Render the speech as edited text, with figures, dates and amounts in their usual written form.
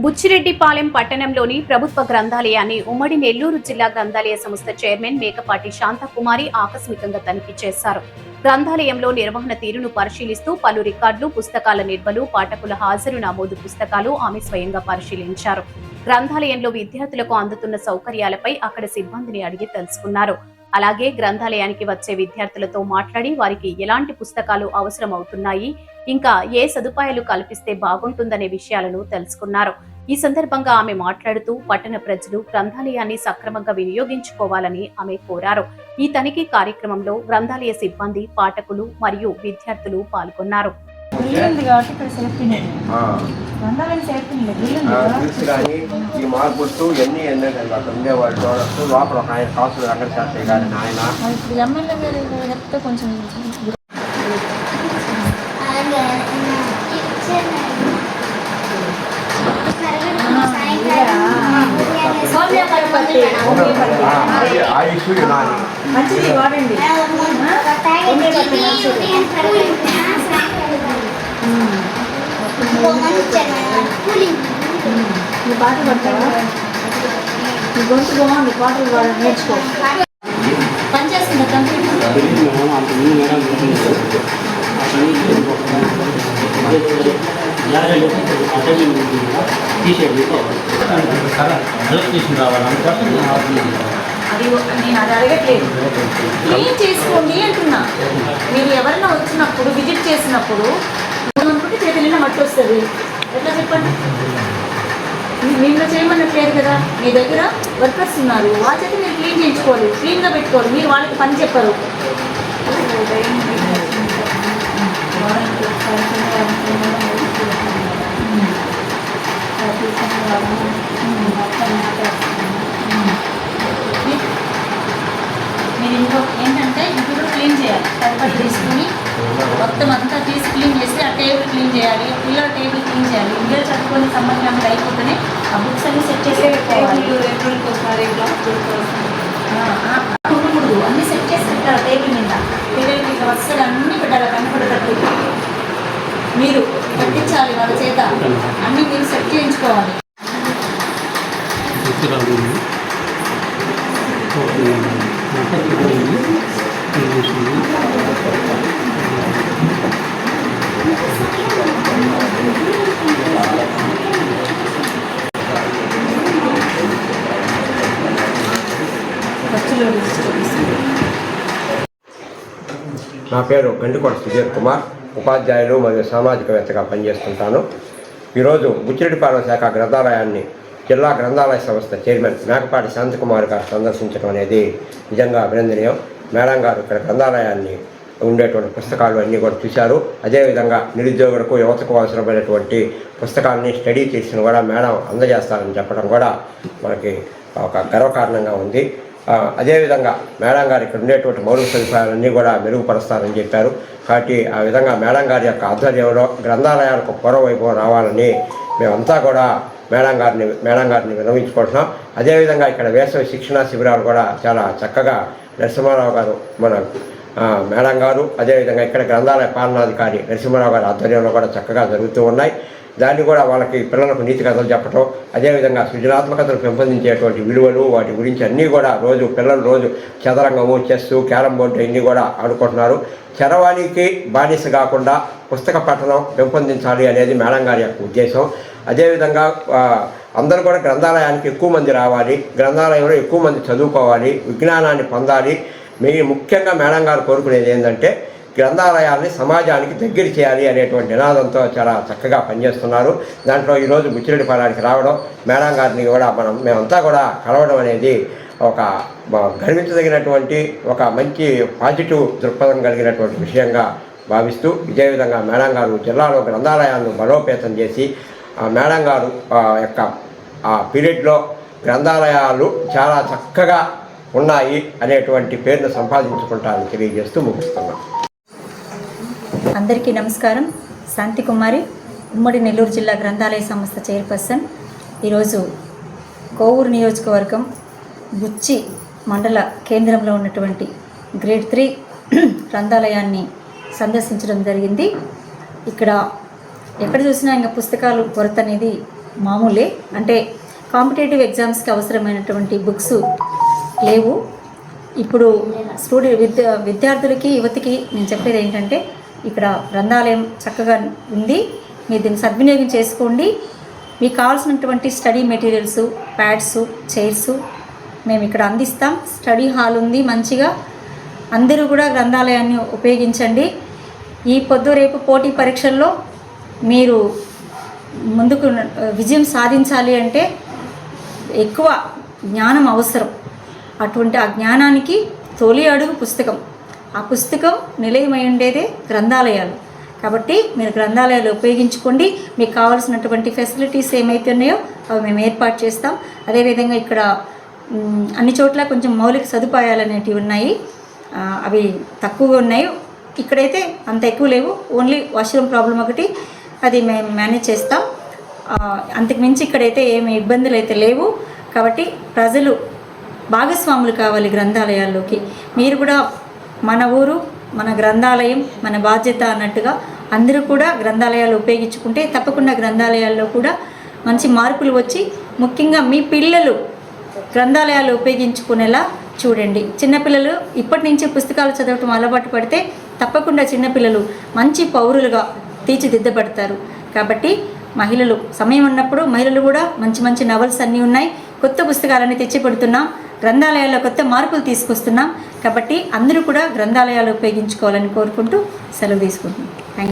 బుచ్చిరెడ్డిపాలెం పట్టణంలోని ప్రభుత్వ గ్రంథాలయాన్ని ఉమ్మడి నెల్లూరు జిల్లా గ్రంథాలయ సంస్థ చైర్మన్ మేకపాటి శాంతకుమారి ఆకస్మికంగా తనిఖీ చేశారు. గ్రంథాలయంలో నిర్వహణ తీరును పరిశీలిస్తూ పలు రికార్డులు, పుస్తకాల నిల్వలు, పాఠకుల హాజరు నమోదు పుస్తకాలు ఆమె స్వయంగా పరిశీలించారు. గ్రంథాలయంలో విద్యార్థులకు అందుతున్న సౌకర్యాలపై అక్కడ సిబ్బందిని అడిగి తెలుసుకున్నారు. అలాగే గ్రంథాలయానికి వచ్చే విద్యార్థులతో మాట్లాడి వారికి ఎలాంటి పుస్తకాలు అవసరం అవుతున్నాయి, ఇంకా ఏ సదుపాయాలు కల్పిస్తే బాగుంటుందనే విషయాలను తెలుసుకున్నారు. ఈ సందర్భంగా ఆమె మాట్లాడుతూ పట్టణ ప్రజలు గ్రంథాలయాన్ని సక్రమంగా వినియోగించుకోవాలని ఆమె కోరారు. ఈ తనిఖీ కార్యక్రమంలో గ్రంథాలయ సిబ్బంది, పాఠకులు మరియు విద్యార్థులు పాల్గొన్నారు. ఈ మార్పులు ఎన్ని ఉండేవాళ్ళు చూడొచ్చు. లోపల ఒక ఆయన కాసులు వెంకటశాస్త్రి గారి ఆయన కొంచెం ఆయుష్ యునాని మంచిది వాడండి. నువ్వు పాటలు పడతావా? నీ గొంతు బాగుంది, పాటలు పాడడం నేర్చుకో. పనిచేస్తుందా అది నేను అది అడగట్లేదు. క్లీన్ చేసుకోండి అంటున్నా. మీరు ఎవరైనా వచ్చినప్పుడు విజిట్ చేసినప్పుడు అనుకుంటే చేతులైనా మట్టి వస్తుంది. ఎట్లా చెప్పండి? మీరు చేయమన్నట్లేదు కదా. మీ దగ్గర వర్కర్స్ ఉన్నారు, వాళ్ళ చేత మీరు క్లీన్ చేయించుకోవాలి, క్లీన్గా పెట్టుకోవాలి. మీరు వాళ్ళకి పని చెప్పరు. మీరు ఇంకో ఏంటంటే ఇంటి కూడా క్లీన్ చేయాలి. తదుపరి తీసుకుని మొత్తం అంతా తీసి క్లీన్ చేసి ఆ టేబుల్ క్లీన్ చేయాలి, పిల్లల టేబుల్ క్లీన్ చేయాలి. పిల్లలు చదువుకొని సంబంధం అయిపోతేనే ఆ బుక్స్ అన్ని సెట్ చేసి పెట్టుకోవాలి. అన్నీ సెట్ చేసి పెట్టాలి టేబుల్ మీద. పిల్లలకి ఇట్లా వరుసగా అన్నీ పెట్టాలి, కనపడేటట్టు మీరు పట్టించాలి. వాళ్ళ చేత అన్నీ మీరు సెట్ చేయించుకోవాలి. నా పేరు గండికోట సుధీర్ కుమార్, ఉపాధ్యాయులు మరియు సామాజికవేత్తగా పనిచేస్తుంటాను. ఈరోజు బుచ్చిరెడ్డిపాలెం శాఖ గ్రంథాలయాన్ని జిల్లా గ్రంథాలయ సంస్థ చైర్మన్ మేకపాటి శాంతకుమార్ గారు సందర్శించడం అనేది నిజంగా అభినందనీయం. మేడం గారు ఇక్కడ గ్రంథాలయాన్ని ఉండేటువంటి పుస్తకాలు అన్నీ కూడా చూశారు. అదేవిధంగా నిరుద్యోగులకు, యువతకు అవసరమైనటువంటి పుస్తకాలని స్టడీ చేసిన కూడా మేడం అందజేస్తారని చెప్పడం కూడా మనకి ఒక గర్వకారణంగా ఉంది. అదేవిధంగా మేడం గారు ఇక్కడ ఉండేటువంటి మౌలిక సదుపాయాలన్నీ కూడా మెరుగుపరుస్తారని చెప్పారు. కాబట్టి ఆ విధంగా మేడం గారి యొక్క ఆధ్వర్యంలో గ్రంథాలయాలకు పూర్వవైభవం రావాలని మేమంతా కూడా మేడం గారిని విన్నవించుకుంటున్నాం. అదేవిధంగా ఇక్కడ వేసవి శిక్షణా శిబిరాలు కూడా చాలా చక్కగా నరసింహారావు గారు మన మేడం గారు, అదేవిధంగా ఇక్కడ గ్రంథాలయ పాలనాధికారి నరసింహారావు గారి ఆధ్వర్యంలో కూడా చక్కగా జరుగుతూ ఉన్నాయి. దాన్ని కూడా వాళ్ళకి పిల్లలకు నీతి కథలు చెప్పడం, అదేవిధంగా సృజనాత్మకతను పెంపొందించేటువంటి విలువలు, వాటి గురించి అన్నీ కూడా పిల్లలు రోజు చదరంగము, చెస్సు, క్యారమ్ బోర్డు ఇవన్నీ కూడా ఆడుకుంటున్నారు. చరవాణికి బానిస కాకుండా పుస్తక పఠనం పెంపొందించాలి అనేది మేడం గారి యొక్క ఉద్దేశం. అదేవిధంగా అందరూ కూడా గ్రంథాలయానికి ఎక్కువ మంది రావాలి, గ్రంథాలయంలో ఎక్కువ మంది చదువుకోవాలి, విజ్ఞానాన్ని పొందాలి. ముఖ్యంగా మేడం గారు కోరుకునేది ఏంటంటే గ్రంథాలయాల్ని సమాజానికి దగ్గర చేయాలి అనేటువంటి నినాదంతో చాలా చక్కగా పనిచేస్తున్నారు. దాంట్లో ఈరోజు బుచ్చిరెడ్డిపాలెంకి రావడం, మేడం గారిని కూడా మేమంతా కూడా కలవడం అనేది ఒక గర్వించదగినటువంటి, ఒక మంచి పాజిటివ్ దృక్పథం కలిగినటువంటి విషయంగా భావిస్తూ, ఇదే విధంగా మేడం గారు జిల్లాలో గ్రంథాలయాలను బలోపేతం చేసి మేడం గారు యొక్క ఆ పీరియడ్లో గ్రంథాలయాలు చాలా చక్కగా ఉన్నాయి అనేటువంటి పేరును సంపాదించుకుంటారని తెలియజేస్తూ ముగిస్తున్నాం. అందరికీ నమస్కారం. శాంతికుమారి, ఉమ్మడి నెల్లూరు జిల్లా గ్రంథాలయ సంస్థ చైర్పర్సన్. ఈరోజు కోవూరు నియోజకవర్గం బుచ్చి మండల కేంద్రంలో ఉన్నటువంటి గ్రేడ్ 3 గ్రంథాలయాన్ని సందర్శించడం జరిగింది. ఇక్కడ ఎక్కడ చూసినా ఇంకా పుస్తకాలు కొరత అనేది మామూలే, అంటే కాంపిటేటివ్ ఎగ్జామ్స్కి అవసరమైనటువంటి బుక్స్ లేవు. ఇప్పుడు విద్యార్థులకి యువతికి నేను చెప్పేది ఏంటంటే ఇక్కడ గ్రంథాలయం చక్కగా ఉంది, మీరు దీన్ని సద్వినియోగం చేసుకోండి. మీకు కావాల్సినటువంటి స్టడీ మెటీరియల్స్, ప్యాడ్స్, చైర్స్ మేము ఇక్కడ అందిస్తాం. స్టడీ హాల్ ఉంది మంచిగా. అందరూ కూడా గ్రంథాలయాన్ని ఉపయోగించండి. ఈ పొద్దు రేపు పోటీ పరీక్షల్లో మీరు ముందుకు విజయం సాధించాలి అంటే ఎక్కువ జ్ఞానం అవసరం. అటువంటి ఆ జ్ఞానానికి తొలి అడుగు పుస్తకం. ఆ పుస్తకం నిలయమై ఉండేదే గ్రంథాలయాలు. కాబట్టి మీరు గ్రంథాలయాలు ఉపయోగించుకోండి. మీకు కావాల్సినటువంటి ఫెసిలిటీస్ ఏమైతే ఉన్నాయో అవి మేము ఏర్పాటు చేస్తాం. అదేవిధంగా ఇక్కడ అన్ని చోట్ల కొంచెం మౌలిక సదుపాయాలు అనేటివి ఉన్నాయి, అవి తక్కువగా ఉన్నాయి. ఇక్కడైతే అంత ఎక్కువ లేవు, ఓన్లీ వాష్రూమ్ ప్రాబ్లం ఒకటి, అది మేము మేనేజ్ చేస్తాం. అంతకుమించి ఇక్కడైతే ఏమి ఇబ్బందులు అయితే లేవు. కాబట్టి ప్రజలు భాగస్వాములు కావాలి గ్రంథాలయాల్లోకి. మీరు కూడా మన ఊరు మన గ్రంథాలయం మన బాధ్యత అన్నట్టుగా అందరూ కూడా గ్రంథాలయాలు ఉపయోగించుకుంటే తప్పకుండా గ్రంథాలయాల్లో కూడా మంచి మార్పులు వచ్చి ముఖ్యంగా మీ పిల్లలు గ్రంథాలయాలు ఉపయోగించుకునేలా చూడండి. చిన్నపిల్లలు ఇప్పటి నుంచే పుస్తకాలు చదవటం అలవాటు పడితే తప్పకుండా చిన్నపిల్లలు మంచి పౌరులుగా తీర్చిదిద్దబడతారు. కాబట్టి మహిళలు సమయం ఉన్నప్పుడు మహిళలు కూడా మంచి మంచి నవల్స్ అన్నీ ఉన్నాయి, కొత్త పుస్తకాలన్నీ తెచ్చిపెడుతున్నాం, గ్రంథాలయాల్లో కొత్త మార్పులు తీసుకొస్తున్నాం. కాబట్టి అందరూ కూడా గ్రంథాలయాలు ఉపయోగించుకోవాలని కోరుకుంటూ సెలవు తీసుకుంటున్నాం. Thank you.